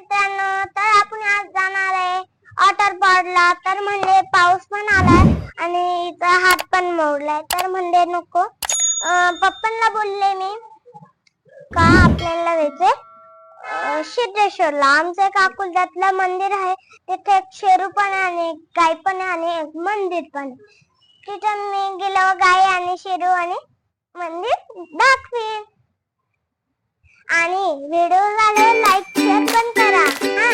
मित्रांनो, तर आपण आज जाणार आहे वॉटर पार्कला. तर म्हणले पाऊस पण आलाय आणि इथं हात पण मोडलाय. तर म्हणले नको. पप्पांना बोलले मी का आपल्याला जायचंय सिद्धेश्वरला. आमचं एक अकोल्यातलं मंदिर आहे, तिथे एक शेरू पण आहे आणि गाय पण आहे आणि एक मंदिर पण. तिथं मी गेल्यावर गाय आणि शेरू आणि मंदिर दाखवीन. आणि व्हिडिओ झाले लाईक शेअर पण करा हा.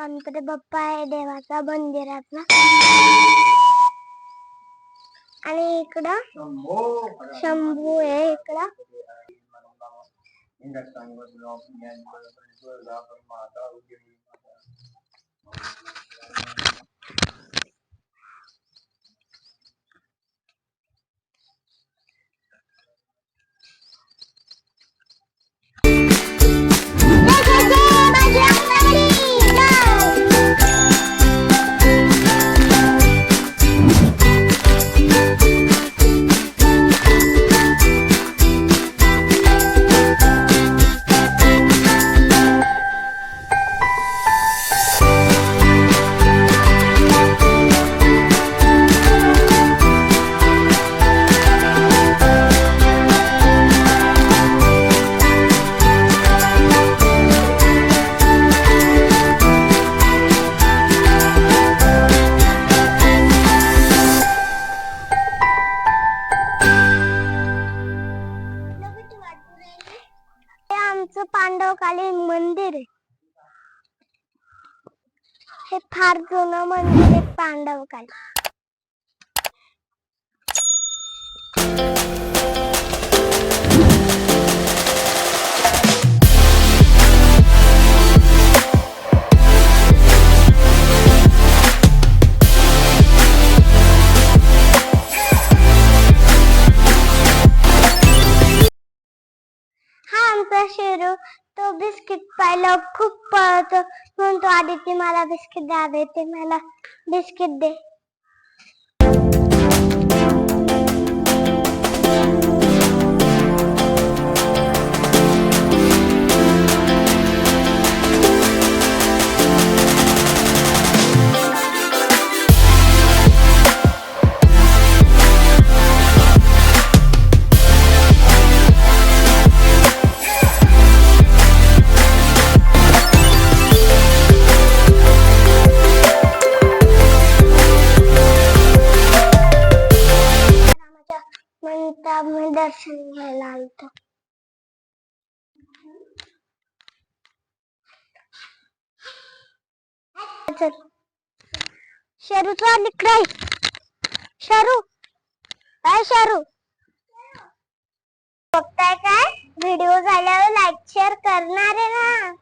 आमच्याकडे बाप्पा आहे देवाचा मंदिरातला. आणि इकडं शंभू आहे. इकडं आमचं पांडवकालीन मंदिर आहे. हे फार जुनं मंदिर आहे पांडवकालीन. हा आमचा शेरू. तो बिस्किट पाहिलं खूप पळतो, म्हणतो आदिती मला बिस्किट द्या, देते मला बिस्किट दे. मी दर्शन घ्यायला आलतो. शरूचा निकराय. शरू काय शरू बघताय काय? व्हिडिओ झाल्यावर लाईक शेअर करणार आहे ना.